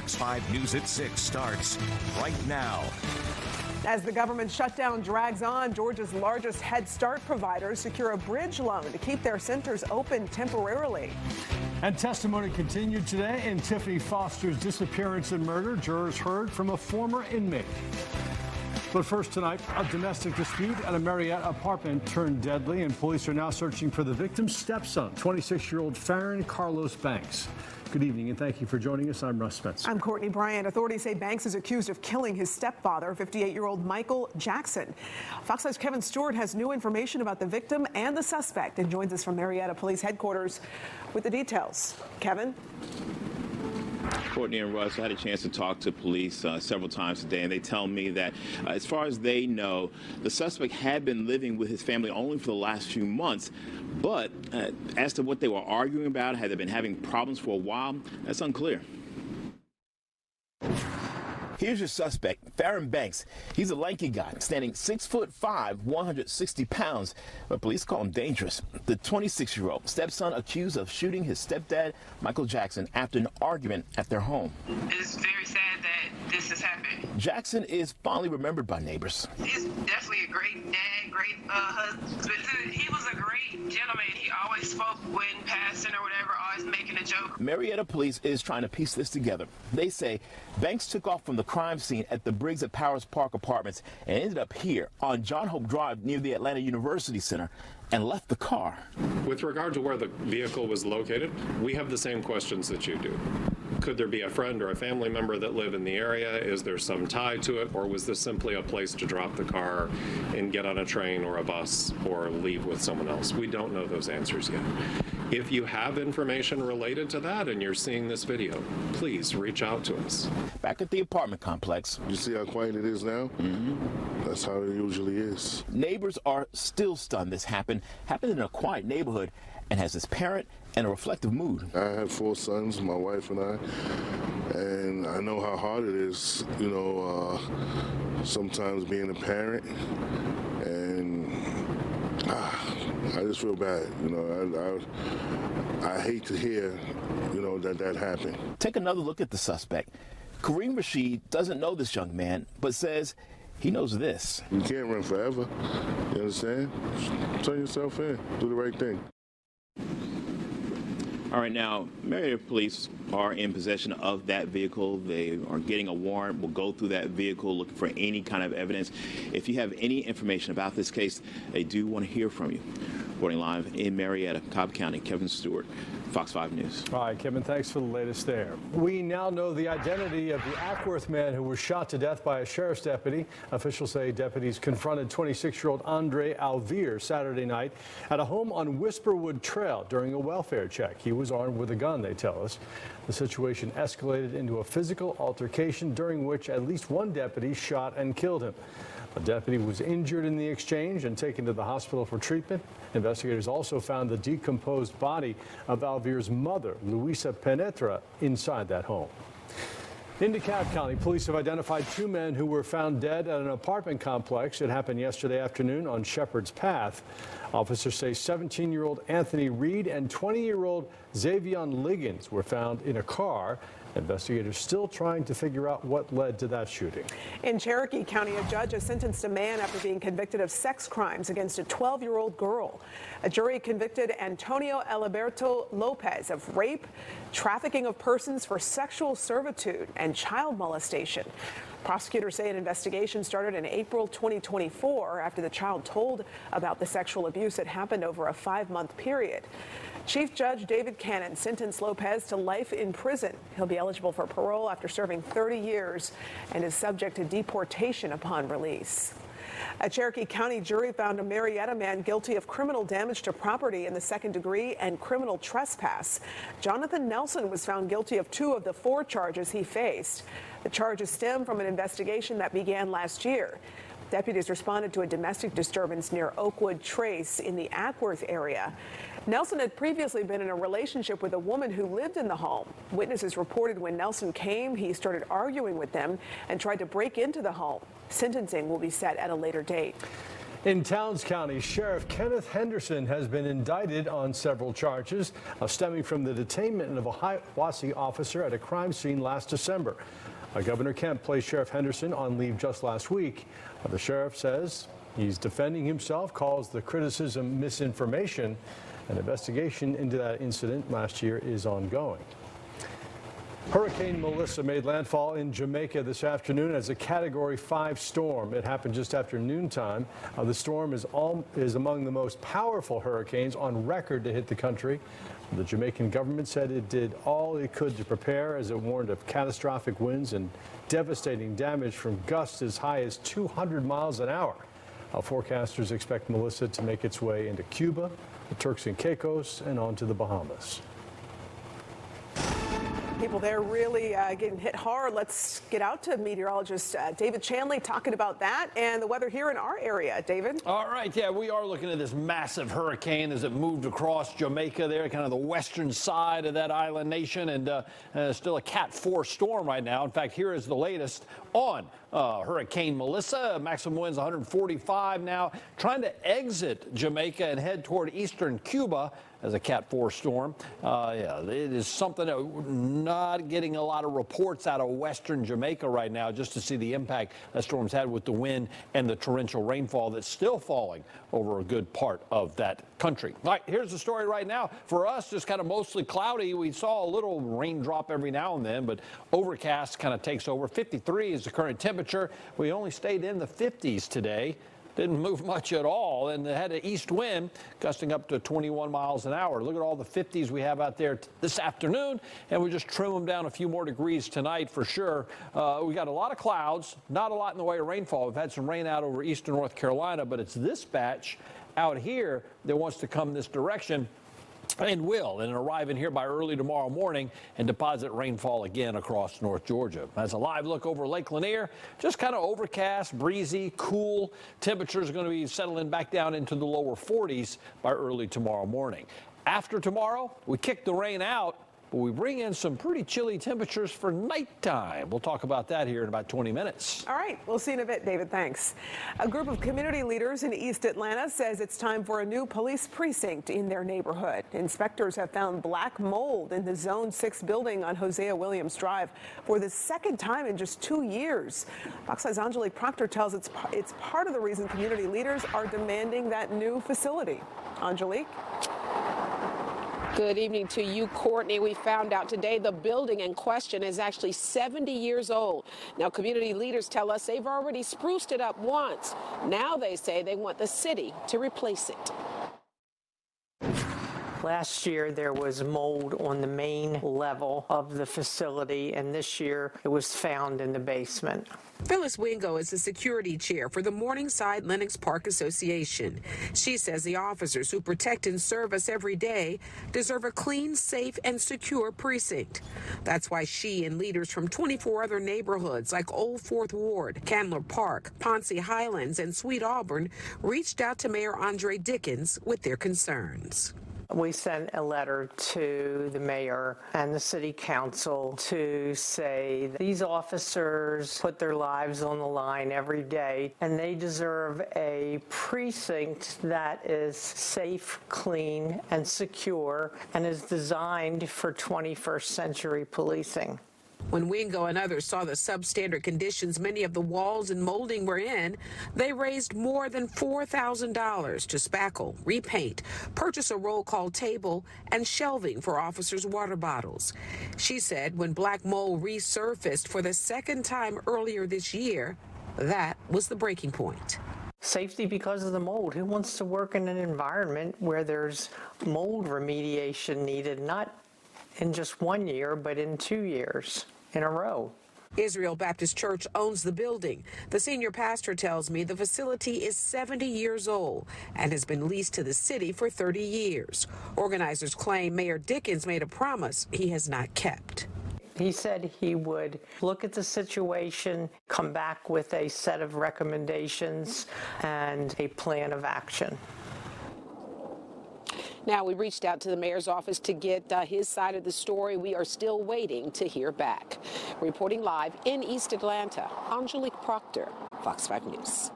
Fox 5 News at 6 starts right now. As the government shutdown drags on, Georgia's largest Head Start providers secure a bridge loan to keep their centers open temporarily. And testimony continued today in Tiffany Foster's disappearance and murder. Jurors heard from a former inmate. But first tonight, a domestic dispute at a Marietta apartment turned deadly, and police are now searching for the victim's stepson, 26-year-old Farron Carlos Banks. Good evening, and thank you for joining us. I'm Russ Spencer. I'm Courtney Bryant. Authorities say Banks is accused of killing his stepfather, 58-year-old Michael Jackson. Fox 5's Kevin Stewart has new information about the victim and the suspect and joins us from Marietta Police Headquarters with the details. Kevin? Courtney and Russ, I had a chance to talk to police several times today, and they tell me that as far as they know, the suspect had been living with his family only for the last few months. But as to what they were arguing about, had they been having problems for a while, that's unclear. Here's your suspect, Farron Banks. He's a lanky guy, standing 6'5", 160 pounds, but police call him dangerous. The 26-year-old stepson accused of shooting his stepdad, Michael Jackson, after an argument at their home. It's very sad that this has happened. Jackson is fondly remembered by neighbors. He's definitely a great dad, great husband. He was a great gentleman. He always spoke when passing or whatever, always making a joke. Marietta police is trying to piece this together. They say Banks took off from the crime scene at the Briggs at Powers Park Apartments and ended up here on John Hope Drive near the Atlanta University Center and left the car. With regard to where the vehicle was located, we have the same questions that you do. Could there be a friend or a family member that live in the area? Is there some tie to it? Or was this simply a place to drop the car and get on a train or a bus or leave with someone else? We don't know those answers yet. If you have information related to that and you're seeing this video, please reach out to us. Back at the apartment complex. You see how quiet it is now? Mm-hmm. That's how it usually is. Neighbors are still stunned this happened in a quiet neighborhood and has his parent and a reflective mood. I have 4 sons, my wife and I, and I know how hard it is, sometimes being a parent, and I just feel bad, I hate to hear, that happened. Take another look at the suspect. Kareem Rashid doesn't know this young man, but says he knows this. You can't run forever, you understand? Turn yourself in, do the right thing. All right, now, Marietta police are in possession of that vehicle. They are getting a warrant. We'll go through that vehicle looking for any kind of evidence. If you have any information about this case, they do want to hear from you. Reporting live in Marietta, DeKalb County, Kevin Stewart, Fox 5 News. All right, Kevin, thanks for the latest there. We now know the identity of the Ackworth man who was shot to death by a sheriff's deputy. Officials say deputies confronted 26-year-old Andre Alvear Saturday night at a home on Whisperwood Trail during a welfare check. He was armed with a gun, they tell us. The situation escalated into a physical altercation during which at least one deputy shot and killed him. A deputy was injured in the exchange and taken to the hospital for treatment. Investigators also found the decomposed body of Alvear's mother, Luisa Penetra, inside that home. In DeKalb County, police have identified 2 men who were found dead at an apartment complex. It happened yesterday afternoon on Shepherd's Path. Officers say 17-year-old Anthony Reed and 20-year-old Xavion Liggins were found in a car. Investigators still trying to figure out what led to that shooting. In Cherokee County, a judge has sentenced a man after being convicted of sex crimes against a 12-year-old girl. A jury convicted Antonio Eliberto Lopez of rape, trafficking of persons for sexual servitude, and child molestation. Prosecutors say an investigation started in April 2024 after the child told about the sexual abuse that happened over a 5-month period. Chief Judge David Cannon sentenced Lopez to life in prison. He'll be eligible for parole after serving 30 years and is subject to deportation upon release. A Cherokee County jury found a Marietta man guilty of criminal damage to property in the 2nd degree and criminal trespass. Jonathan Nelson was found guilty of 2 of the 4 charges he faced. The charges stem from an investigation that began last year. Deputies responded to a domestic disturbance near Oakwood Trace in the Ackworth area. Nelson had previously been in a relationship with a woman who lived in the home. Witnesses reported when Nelson came, he started arguing with them and tried to break into the home. Sentencing will be set at a later date. In Towns County, Sheriff Kenneth Henderson has been indicted on several charges stemming from the detainment of a Hiawassee officer at a crime scene last December. Governor Kemp placed Sheriff Henderson on leave just last week. The sheriff says he's defending himself, calls the criticism misinformation. An investigation into that incident last year is ongoing. Hurricane Melissa made landfall in Jamaica this afternoon as a Category 5 storm. It happened just after noontime. The storm is among the most powerful hurricanes on record to hit the country. The Jamaican government said it did all it could to prepare, as it warned of catastrophic winds and devastating damage from gusts as high as 200 miles an hour. Forecasters expect Melissa to make its way into Cuba, the Turks and Caicos, and on to the Bahamas. People there really getting hit hard. Let's get out to meteorologist David Chanley talking about that and the weather here in our area. David? All right, yeah, we are looking at this massive hurricane as it moved across Jamaica there, kind of the western side of that island nation, and still a Cat 4 storm right now. In fact, here is the latest on Hurricane Melissa. Maximum winds 145 now, trying to exit Jamaica and head toward eastern Cuba as a Cat 4 storm. Yeah, it is something that we're not getting a lot of reports out of western Jamaica right now, just to see the impact that storm's had with the wind and the torrential rainfall that's still falling over a good part of that country. All right, here's the story right now. For us, just kind of mostly cloudy. We saw a little raindrop every now and then, but overcast kind of takes over. 53 is the current temperature. We only stayed in the 50s today. Didn't move much at all, and it had an east wind gusting up to 21 miles an hour. Look at all the 50s we have out there this afternoon, and we just trim them down a few more degrees tonight for sure. We got a lot of clouds, not a lot in the way of rainfall. We've had some rain out over eastern North Carolina, but it's this batch out here that wants to come this direction. And arrive in here by early tomorrow morning and deposit rainfall again across North Georgia. That's a live look over Lake Lanier. Just kind of overcast, breezy, cool. Temperatures are going to be settling back down into the lower 40s by early tomorrow morning. After tomorrow, we kick the rain out, but we bring in some pretty chilly temperatures for nighttime. We'll talk about that here in about 20 minutes. All right, we'll see you in a bit, David. Thanks. A group of community leaders in East Atlanta says it's time for a new police precinct in their neighborhood. Inspectors have found black mold in the Zone 6 building on Hosea Williams Drive for the second time in just 2 years. Fox 5's Angelique Proctor tells it's part of the reason community leaders are demanding that new facility. Angelique? Good evening to you, Courtney. We found out today the building in question is actually 70 years old. Now, community leaders tell us they've already spruced it up once. Now they say they want the city to replace it. Last year, there was mold on the main level of the facility, and this year it was found in the basement. Phyllis Wingo is the security chair for the Morningside Lenox Park Association. She says the officers who protect and serve us every day deserve a clean, safe, and secure precinct. That's why she and leaders from 24 other neighborhoods like Old Fourth Ward, Candler Park, Ponce Highlands, and Sweet Auburn reached out to Mayor Andre Dickens with their concerns. We sent a letter to the mayor and the city council to say that these officers put their lives on the line every day, and they deserve a precinct that is safe, clean, and secure, and is designed for 21st century policing. When Wingo and others saw the substandard conditions many of the walls and molding were in, they raised more than $4,000 to spackle, repaint, purchase a roll call table, and shelving for officers' water bottles. She said when black mold resurfaced for the second time earlier this year, that was the breaking point. Safety because of the mold. Who wants to work in an environment where there's mold remediation needed, not in just 1 year, but in 2 years in a row? Israel Baptist Church owns the building. The senior pastor tells me the facility is 70 years old and has been leased to the city for 30 years. Organizers claim Mayor Dickens made a promise he has not kept. He said he would look at the situation, come back with a set of recommendations and a plan of action. Now, we reached out to the mayor's office to get his side of the story. We are still waiting to hear back. Reporting live in East Atlanta, Angelique Proctor, Fox 5 News.